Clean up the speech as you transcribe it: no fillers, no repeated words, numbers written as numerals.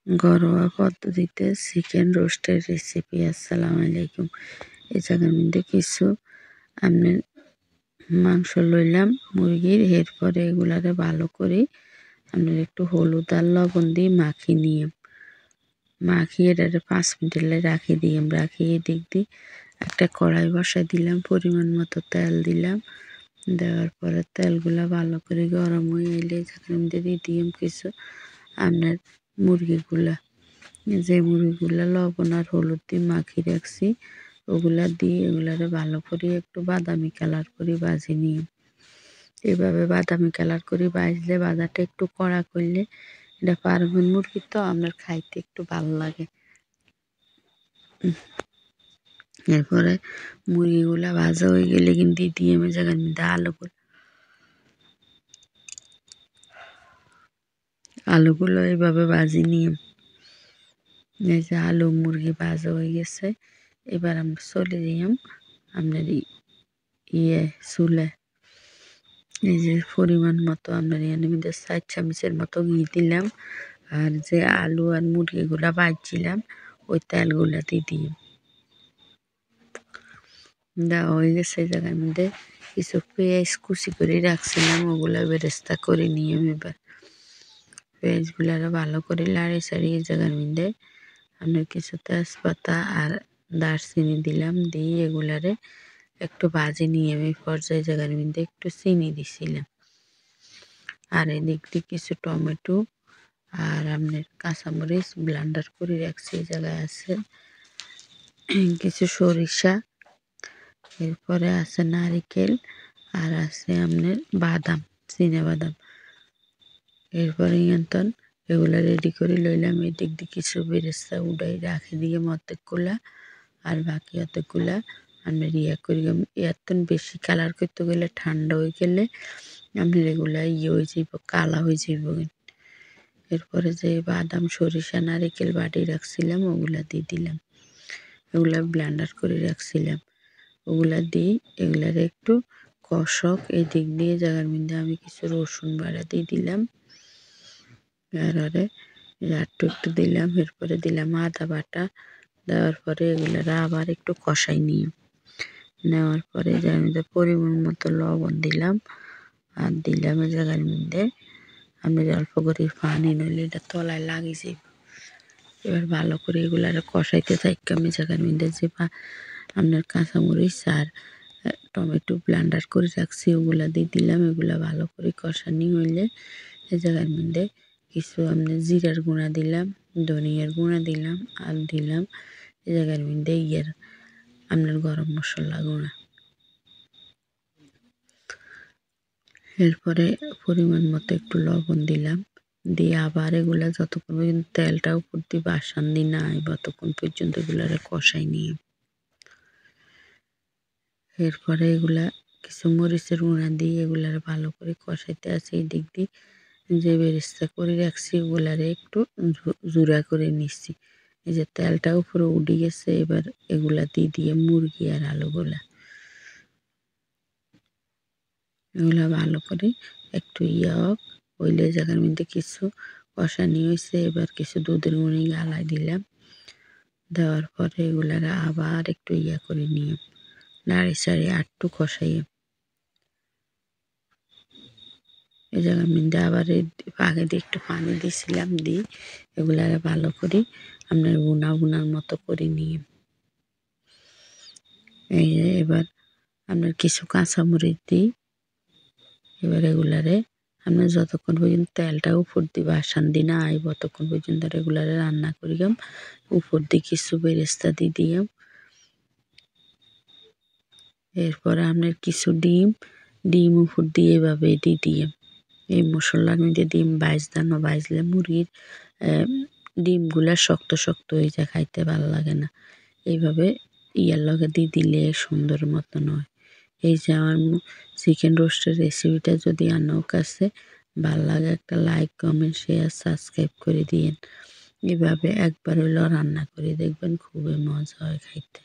ঘরোয়া পদ্ধতিতে চিকেন রোস্টের রেসিপি। আসসালামু আলাইকুম। এই জায়গার মধ্যে কিছু আমি মাংস লইলাম মুরগির, এরপরে এগুলারে ভালো করে আপনার একটু হলুদ আর লবণ দিয়ে মাখিয়ে এটারে 5 মিনিট রাখি দিলাম। রাখিয়ে দিক দিয়ে একটা কড়াই বসাই দিলাম, পরিমাণ মতো তেল দিলাম। দেওয়ার পরে তেলগুলা ভালো করে গরম হয়ে এলে এখানে দিয়ে দিলাম কিছু আপনার মুরগিগুলা, যে মুরগিগুলা লবণ আর হলুদ দিয়ে মাখিয়ে রাখছি ওগুলা দিয়ে এগুলারে ভালো করে একটু বাদামি কালার করে ভাজি নিয়ে, এভাবে বাদামি কালার করে ভাজলে ভাজাটা একটু কড়া করলে এটা ফার্মের মুরগি তো আপনার খাইতে একটু ভালো লাগে। এরপরে মুরগিগুলা ভাজা হয়ে গেলে কিন্তু দিয়ে আমি জায়গার মধ্যে আলুগুলো এইভাবে ভাজি নিয়ে, এই যে আলু মুরগি ভাজা হয়ে গেছে। এবার আমরা চলে যাইম আপনার চুলে। এই যে পরিমাণ মতো আপনার এর মধ্যে 4 চামচের মতো ঘি দিলাম, আর যে আলু আর মুরগিগুলা ভাজছিলাম ওই তেলগুলা দিয়ে দেওয়া হয়ে গেছে। এই জায়গার মধ্যে কিছু পেঁয়াজ কুচি করে রাখছিলাম, ওগুলা বেরেস্তা করে নিয়ে এবার পেঁয়াজগুলো ভালো করে লাড়ি চাড়িয়ে এই জায়গার মধ্যে আপনার কিছু তেজপাতা আর দারচিনি দিলাম, দিয়ে এগুলারে একটু ভাজি নিয়ে আমি পর্যায়ে জায়গার মধ্যে একটু চিনি দিছিলাম। আর এদিক দিয়ে কিছু টমেটো আর আপনার কাঁচামরিচ ব্লেন্ডার করে রাখছি এই জায়গায় আছে, কিছু সরিষা, এরপরে আছে নারিকেল, আর আছে আপনার বাদাম, বাদাম। এরপরে এগুলা রেডি করে লইলাম। এদিক দিয়ে কিছু বেরেস্তা উড়াই রাখি দিয়ে অর্ধেকগুলা, আর বাকি অর্ধেকগুলা আপনার করি। এত বেশি কালার করতে গেলে ঠান্ডা হয়ে গেলে আপনার এগুলা হয়ে যাইব, কালা হয়ে যাইব। এরপরে যে বাদাম সরিষা নারিকেল বাটি রাখছিলাম ওগুলা দিয়ে দিলাম, এগুলা ব্লেন্ডার করে রাখছিলাম ওগুলা দিয়ে এগুলার একটু কষক। এই দিক দিয়ে জায়গার মধ্যে আমি কিছু রসুন বাটা দিয়ে দিলাম, একটু দিলাম। এরপরে দিলাম আদা বাটা, দেওয়ার পরে এগুলারা আবার একটু কষাই নেওয়ার পরে যার মধ্যে পরিমাণ মতো লবণ দিলাম, আর দিলাম এই জায়গার মধ্যে আমি অল্প করে পানি, নইলে এটা তলায় লাগি যাইব। এবার ভালো করে এগুলারা কষাইতে থাকি। আমি জায়গার মধ্যে যে আপনার কাঁচামরিচ আর টমেটো ব্লেন্ডার করে রাখছি ওগুলা দিয়ে দিলাম। এগুলা ভালো করে কষানি হইলে এই জায়গার মধ্যে কিছু আপনার জিরার গুঁড়া দিলাম, ধনিয়ার গুঁড়া দিলাম, আর দিলাম এই জায়গার মধ্যে আপনার গরম মশলা গুঁড়া। এরপরে পরিমাণ মতো একটু লবণ দিলাম, দিয়ে আবার এগুলা যতক্ষণ পর্যন্ত তেলটা উপর দিয়ে বাসান দিয়ে না আইব ততক্ষণ পর্যন্ত এগুলারে কষাই নিয়ে, এরপরে এগুলা কিছু মরিচের গুঁড়া দিয়ে এগুলারে ভালো করে কষাইতে আছে। এই দিক দিয়ে যে বেরেস্তা করে রাখছি ওগুলারে একটু জুড়া করে নিচ্ছি। এই যে তেলটা উপরে উঠে গেছে, এবার এগুলা দিয়ে মুরগি আর আলুগুলা এগুলা ভালো করে একটু হইলে জায়গার মধ্যে কিছু কষানি হয়েছে। এবার কিছু দুধের গুঁড়ি গালাই দিলাম, দেওয়ার পরে এগুলারা আবার একটু করে নিয়ে নাড়ি চাড়ি একটু কষাইয়ে এই জায়গার মধ্যে আবার আগে দিয়ে একটু পানি দিয়েছিলাম, দিয়ে এগুলারে ভালো করে আপনার বুনার মতো করে নিয়ে এই যে এবার আপনার কিছু কাঁচামরিচ দিই। এবার এগুলারে আপনার যতক্ষণ পর্যন্ত তেলটা উপর দিয়ে বাসান দিয়ে না আইব ততক্ষণ পর্যন্ত এগুলারে রান্না করিলাম। উপর দিয়ে কিছু বেরেস্তা দিয়ে দিলাম, এরপরে আপনার কিছু ডিম উপর দিয়ে এভাবে দিয়ে এই মশলার মধ্যে ডিম বাইজলে মুরগির ডিমগুলা শক্ত শক্ত হয়ে যায়, খাইতে ভালো লাগে না। এইভাবে লগে দিয়ে দিলে সুন্দর মতন হয়। এই যে আমার চিকেন রোস্টের রেসিপিটা যদি আপনার কাছে ভালো লাগে একটা লাইক কমেন্ট শেয়ার সাবস্ক্রাইব করে দিয়েন। এভাবে একবার হইলেও রান্না করে দেখবেন, খুবই মজা হয় খাইতে।